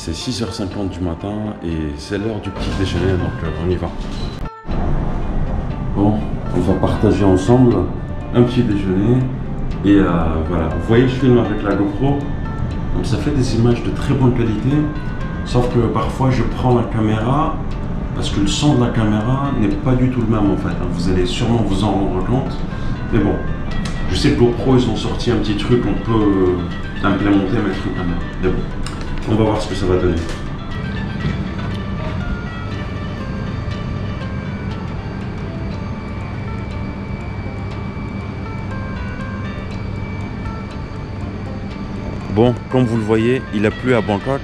C'est 6h50 du matin et c'est l'heure du petit déjeuner, donc on y va. Bon, on va partager ensemble un petit déjeuner et voilà. Vous voyez, je filme avec la GoPro, donc ça fait des images de très bonne qualité, sauf que parfois je prends la caméra parce que le son de la caméra n'est pas du tout le même en fait. Vous allez sûrement vous en rendre compte, mais bon. Je sais que GoPro, ils ont sorti un petit truc, on peut implémenter, mettre une caméra. Mais bon, on va voir ce que ça va donner. Bon, comme vous le voyez, il a plu à Bangkok.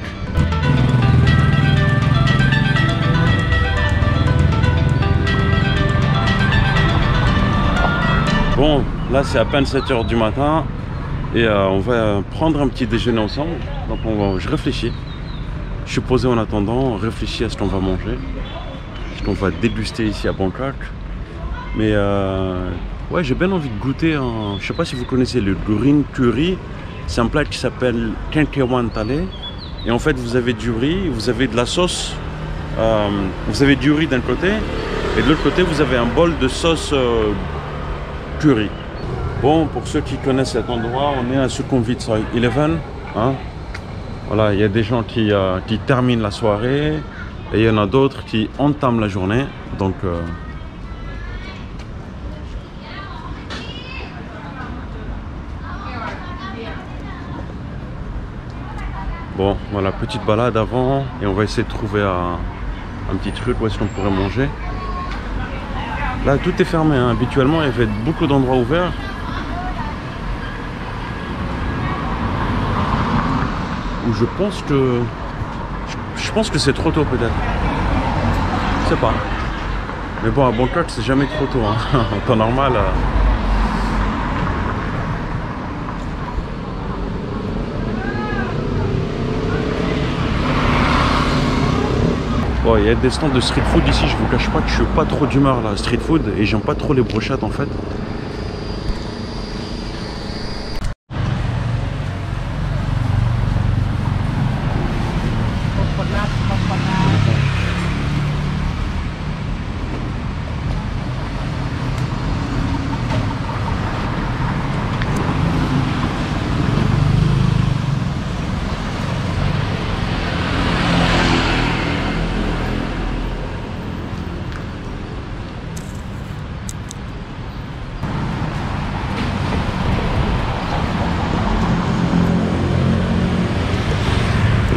Bon, là c'est à peine 7h du matin et on va prendre un petit déjeuner ensemble. Donc je réfléchis. Je suis posé en attendant, on réfléchit à ce qu'on va manger, ce qu'on va déguster ici à Bangkok. Mais ouais, j'ai bien envie de goûter je sais pas si vous connaissez le green curry. C'est un plat qui s'appelle Kenkewan Thale. Et en fait vous avez du riz, vous avez de la sauce. Vous avez du riz d'un côté et de l'autre côté vous avez un bol de sauce curry. Bon, pour ceux qui connaissent cet endroit, on est à Sukhumvit 11. Hein? Voilà, il y a des gens qui terminent la soirée et il y en a d'autres qui entament la journée. Donc, bon, voilà, petite balade avant et on va essayer de trouver un petit truc où est-ce qu'on pourrait manger. Là, tout est fermé, hein. Habituellement, il y avait beaucoup d'endroits ouverts. Où je pense que c'est trop tôt peut-être. Je sais pas. Mais bon, à Bangkok, c'est jamais trop tôt, hein. En temps normal. Bon, il y a des stands de street food ici, je vous cache pas que je suis pas trop d'humeur là, street food, et j'aime pas trop les brochettes en fait.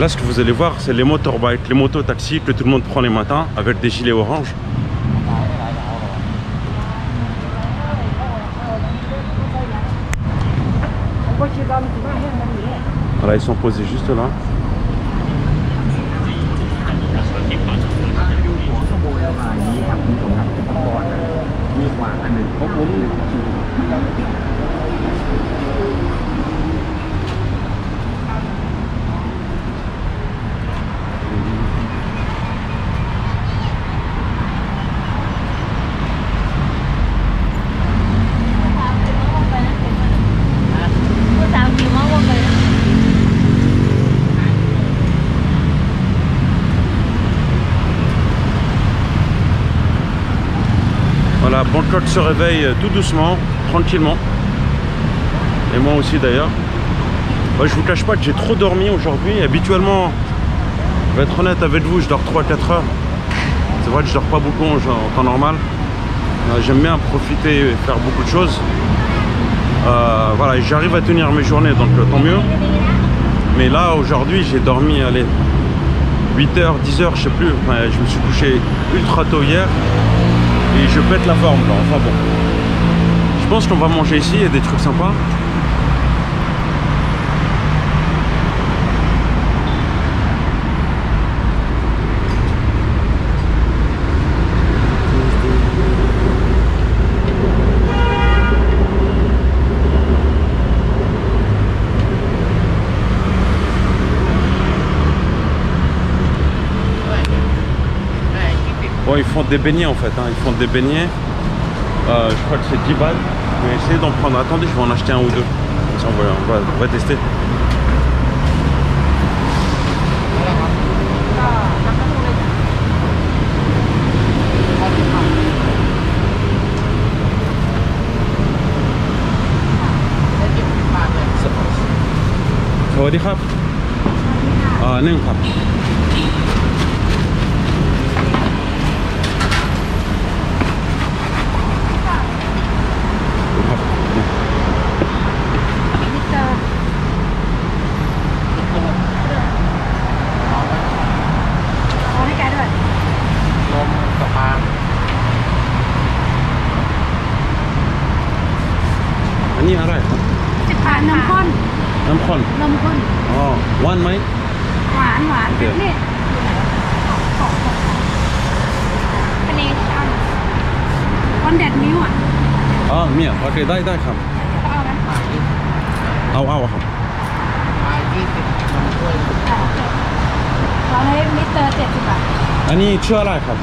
Là, ce que vous allez voir, c'est les motorbikes, les motos-taxis que tout le monde prend les matins avec des gilets orange. Voilà, ils sont posés juste là. Voilà, Bangkok se réveille tout doucement, tranquillement. Et moi aussi d'ailleurs. Ouais, je vous cache pas que j'ai trop dormi aujourd'hui. Habituellement, je vais être honnête avec vous, je dors 3-4 heures. C'est vrai que je dors pas beaucoup en temps normal. J'aime bien profiter et faire beaucoup de choses. Voilà, j'arrive à tenir mes journées, donc tant mieux. Mais là, aujourd'hui, j'ai dormi, allez, 8h, 10h, je sais plus. Enfin, je me suis couché ultra tôt hier. Et je pète la forme là, enfin bon. Je pense qu'on va manger ici, il y a des trucs sympas. Bon, ils font des beignets en fait, hein. Ils font des beignets. Je crois que c'est 10 balles. Je vais essayer d'en prendre. Attendez, je vais en acheter un ou deux. Comme ça, on va tester. ดีครับนึ่งครับอันนี้อะไรครับ10 น้ำข้น น้ำข้น นมข้น อ๋อหวานไหมหวานนี่อันนี้คอนแดดมิ้วอ่ะเมียโอเคได้ครับเอาไหมเอาครับตอนนี้มิสเตอร์70 บาทอันนี้ชื่ออะไรครับ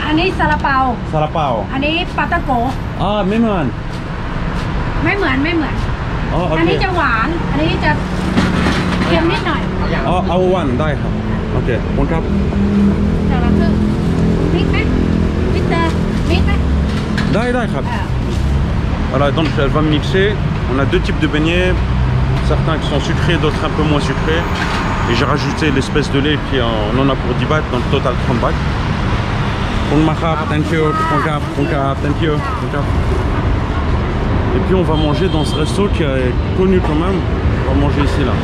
อันนี้ซาลาเปาอันนี้ปาตาโกไม่เหมือน อันนี้จะหวานอันนี้จะเค็มนิดหน่อยเอาหวานได้ครับโอเคขอบคุณครับจะรับคือมิกไหมมิสเตอร์มิกไหมได้ครับAlors donc elle va me mixer. On a deux types de beignets, certains qui sont sucrés, d'autres un peu moins sucrés. Et j'ai rajouté l'espèce de lait, puis on en a pour 10 bahts, dans le total 30 bahts. Thank you. Et puis on va manger dans ce resto qui est connu quand même. On va manger ici là.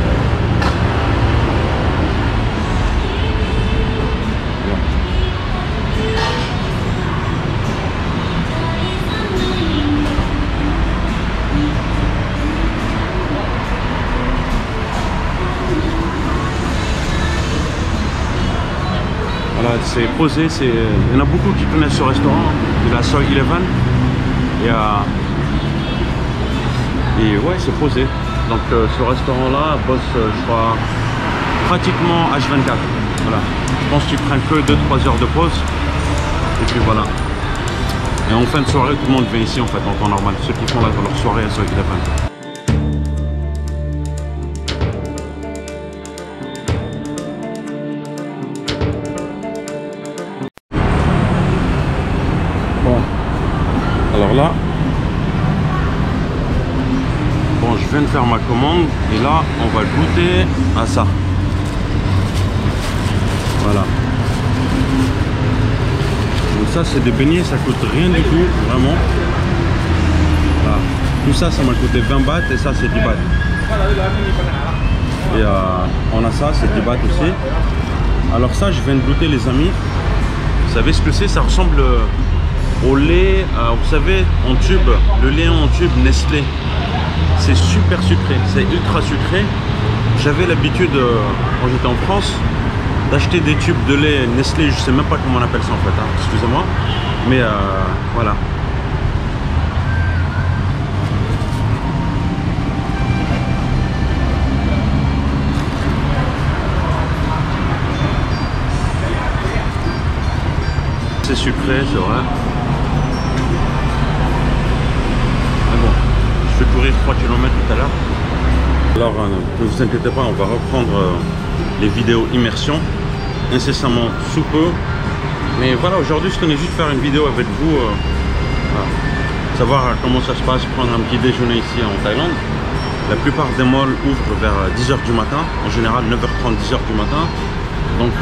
Voilà, c'est posé, il y en a beaucoup qui connaissent ce restaurant, de la Soy 11. Et ouais, c'est posé. Donc ce restaurant-là bosse, je crois, pratiquement H24. Voilà. Je pense qu'ils prennent que 2-3 heures de pause. Et puis voilà. Et en fin de soirée, tout le monde vient ici en fait en temps normal. Ceux qui font leur soirée à Soy 11. Alors là, bon, je viens de faire ma commande et là, on va goûter à ça. Voilà. Donc ça, c'est des beignets, ça coûte rien du tout, vraiment. Voilà. Tout ça, ça m'a coûté 20 bahts et ça, c'est 10 bahts. Et on a ça, c'est 10 bahts aussi. Alors ça, je viens de goûter, les amis. Vous savez ce que c'est? Ça ressemble au lait, vous savez, en tube, le lait en tube Nestlé. C'est super sucré, c'est ultra sucré. J'avais l'habitude, quand j'étais en France, d'acheter des tubes de lait Nestlé, je sais même pas comment on appelle ça en fait, hein, excusez-moi. Mais voilà. C'est sucré, c'est vrai. Je vais courir 3 km tout à l'heure. Alors ne vous inquiétez pas, on va reprendre les vidéos immersion incessamment sous peu. Mais voilà, aujourd'hui je tenais juste faire une vidéo avec vous, savoir comment ça se passe, prendre un petit déjeuner ici en Thaïlande. La plupart des malls ouvrent vers 10 h du matin, en général 9h30, 10 h du matin. Donc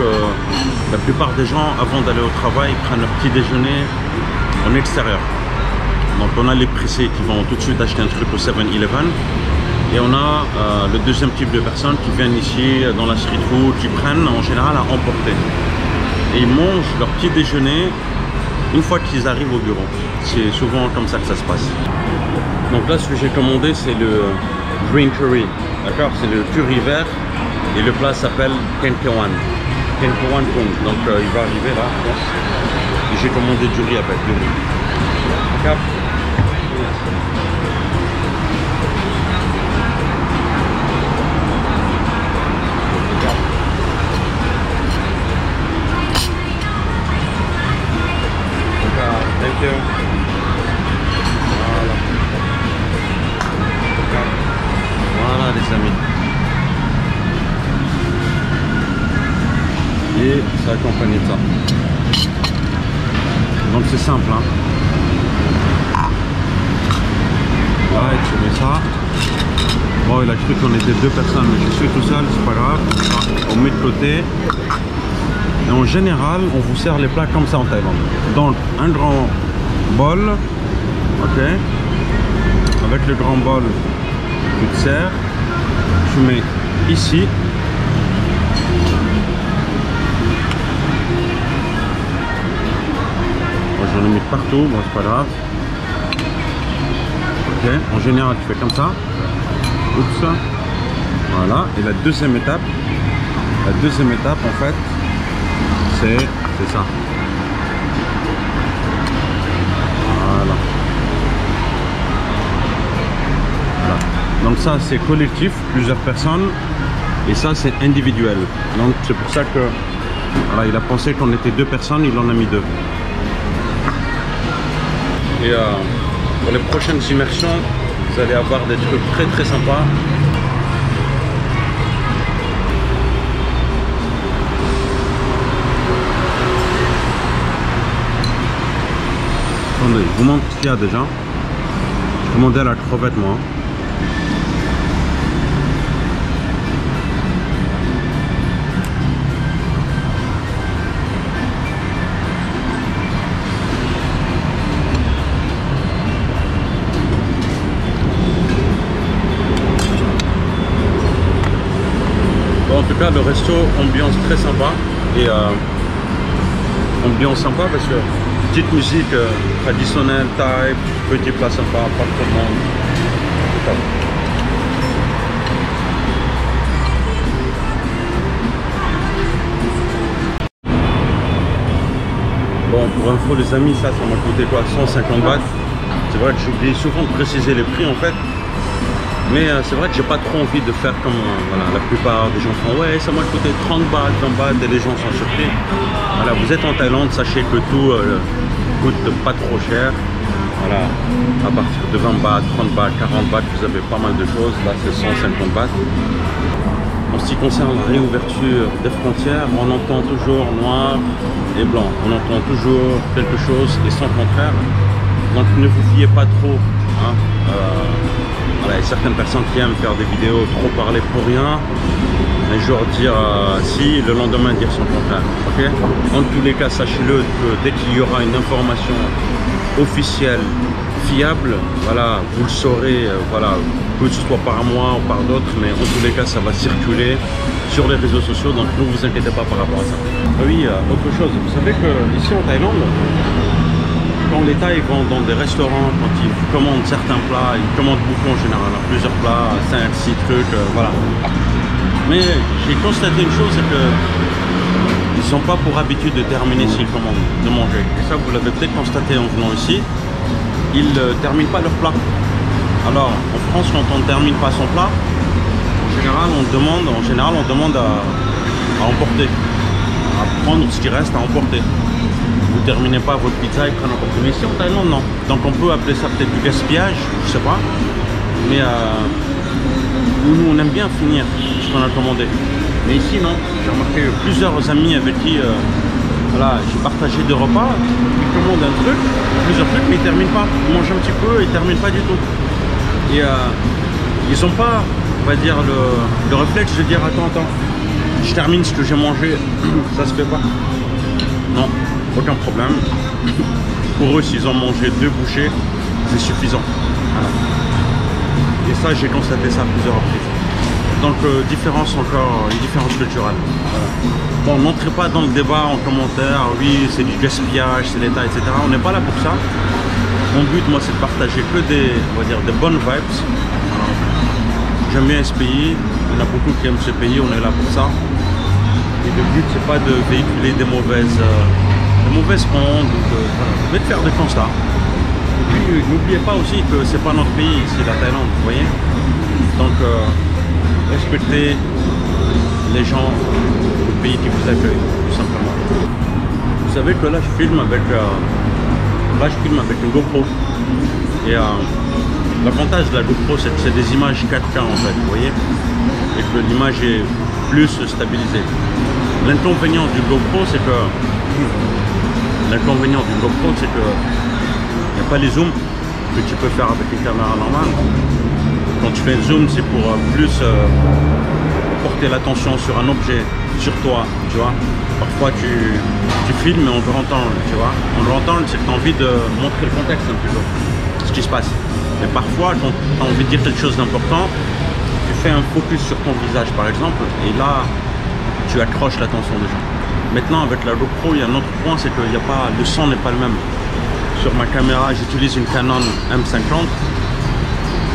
la plupart des gens, avant d'aller au travail, prennent leur petit déjeuner en extérieur. Donc on a les pressés qui vont tout de suite acheter un truc au 7-Eleven. Et on a le deuxième type de personnes qui viennent ici dans la street food, qui prennent en général à emporter. Et ils mangent leur petit déjeuner une fois qu'ils arrivent au bureau. C'est souvent comme ça que ça se passe. Donc là, ce que j'ai commandé, c'est le green curry. D'accord? C'est le curry vert. Et le plat s'appelle Kenkewan. Kenkewan Kung. Donc il va arriver là, je pense. Et j'ai commandé du riz avec du riz. D'accord? Thank you. Voilà. Voilà les amis. Et ça accompagné de ça. Donc c'est simple hein. Voilà, et tu mets ça. Bon, il a cru qu'on était 2 personnes, mais je suis tout seul, c'est pas grave. On met de côté. Et en général, on vous sert les plats comme ça en Thaïlande. Donc, un grand bol, ok. Avec le grand bol, tu te sers. Tu mets ici. Moi, j'en ai mis partout, bon, c'est pas grave. Ok, en général, tu fais comme ça. Oups. Voilà. Et la deuxième étape, en fait, c'est ça. Voilà. Voilà. Donc ça, c'est collectif, plusieurs personnes. Et ça, c'est individuel. Donc c'est pour ça que voilà, il a pensé qu'on était 2 personnes, il en a mis 2. Et pour les prochaines immersions, vous allez avoir des trucs très très sympas. Attendez, je vous montre ce qu'il y a déjà. Je commandais à la crevette moi. Bon, en tout cas, le resto, ambiance très sympa. Et ambiance sympa parce que petite musique traditionnelle, thaï, petit plat sympa, pas trop de monde. Bon, pour info les amis, ça m'a coûté quoi, 150 bahts. C'est vrai que j'oublie souvent de préciser les prix en fait. Mais c'est vrai que j'ai pas trop envie de faire comme voilà, la plupart des gens font. Ouais, ça m'a coûté 30 bahts, 20 bahts et les gens sont surpris. Voilà, vous êtes en Thaïlande, sachez que tout coûte pas trop cher. Voilà, à partir de 20 bahts, 30 bahts, 40 bahts, vous avez pas mal de choses. Là, c'est 150 bahts. En ce qui concerne la réouverture des frontières, on entend toujours noir et blanc. On entend toujours quelque chose et son contraire. Donc ne vous fiez pas trop. Hein. Voilà, il y a certaines personnes qui aiment faire des vidéos, trop parler pour rien. Un jour dire si, le lendemain dire son contraire. Okay. En tous les cas, sachez-le que dès qu'il y aura une information officielle, fiable, voilà, vous le saurez, voilà, que ce soit par moi ou par d'autres, mais en tous les cas, ça va circuler sur les réseaux sociaux, donc ne vous inquiétez pas par rapport à ça. Oui, autre chose, vous savez que ici en Thaïlande, quand les Thaïs vont dans des restaurants, quand ils commandent certains plats, ils commandent beaucoup en général, plusieurs plats, 5, 6 trucs, voilà. Mais j'ai constaté une chose, c'est que ils ne sont pas pour habitude de terminer s'ils commandent, de manger. Et ça, vous l'avez peut-être constaté en venant ici, ils ne terminent pas leur plat. Alors, en France, quand on ne termine pas son plat, en général, on demande à emporter, à prendre ce qui reste à emporter. Vous terminez pas votre pizza et prenez n'importe quoi. Mais ici en Thaïlande, non. Donc on peut appeler ça peut-être du gaspillage, je sais pas. Mais nous, on aime bien finir ce qu'on a commandé. Mais ici, non. J'ai remarqué plusieurs amis avec qui voilà, j'ai partagé des repas. Ils commandent un truc, plusieurs trucs, mais ils terminent pas. Ils mangent un petit peu et ils terminent pas du tout. Et ils n'ont pas, on va dire, le réflexe de dire attends, je termine ce que j'ai mangé, ça se fait pas. Non. Aucun problème. Pour eux, s'ils ont mangé 2 bouchées, c'est suffisant. Voilà. Et ça, j'ai constaté ça à plusieurs reprises. Donc, différence encore, une différence culturelle. Voilà. Bon, n'entrez pas dans le débat en commentaire, oui, c'est du gaspillage, c'est l'État, etc. On n'est pas là pour ça. Mon but, moi, c'est de partager que des, on va dire, des bonnes vibes. Voilà. J'aime bien ce pays. Il y en a beaucoup qui aiment ce pays, on est là pour ça. Et le but, c'est pas de véhiculer des mauvaises ondes, voilà, mais de faire des constats. Et puis n'oubliez pas aussi que c'est pas notre pays, c'est la Thaïlande, vous voyez. Donc respectez les gens, le pays qui vous accueille, tout simplement. Vous savez que là je filme avec une GoPro. Et l'avantage de la GoPro, c'est que c'est des images 4K en fait, vous voyez. Et que l'image est plus stabilisée. L'inconvénient du GoPro, c'est que il n'y a pas les zooms que tu peux faire avec une caméra normale. Quand tu fais un zoom, c'est pour plus porter l'attention sur un objet, sur toi, tu vois. Parfois tu filmes et on te entend, tu vois. On l'entend, c'est que tu as envie de montrer le contexte un petit peu, ce qui se passe. Mais parfois, quand tu as envie de dire quelque chose d'important, tu fais un focus sur ton visage par exemple, et là, tu accroches l'attention des gens. Maintenant, avec la GoPro, il y a un autre point, c'est que le son n'est pas le même. Sur ma caméra, j'utilise une Canon M50.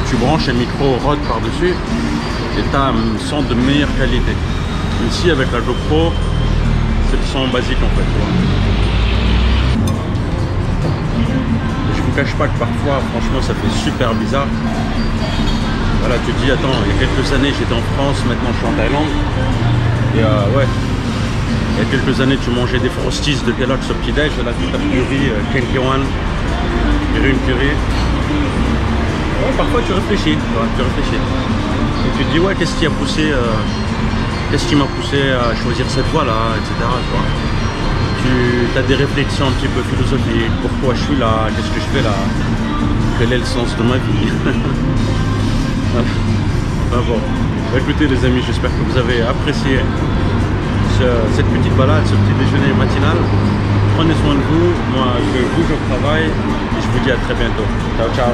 Tu branches un micro Rode par-dessus et tu as un son de meilleure qualité. Ici, avec la GoPro, c'est le son basique en fait. Je vous cache pas que parfois, franchement, ça fait super bizarre. Voilà, tu te dis, attends, il y a quelques années, j'étais en France, maintenant je suis en Thaïlande. Et ouais, il y a quelques années, tu mangeais des Frosties de Kellogg's au petit-déj. Là, tu tapes curry, Kenkiwan, une curry. Ouais, parfois tu réfléchis, et tu te dis ouais, qu'est-ce qui m'a poussé à choisir cette voie-là, etc. Tu as des réflexions un petit peu philosophiques, pourquoi je suis là, qu'est-ce que je fais là, quel est le sens de ma vie. Enfin bon, écoutez les amis, j'espère que vous avez apprécié cette petite balade, ce petit déjeuner matinal. Prenez soin de vous, moi je bouge au travail et je vous dis à très bientôt. Ciao ciao.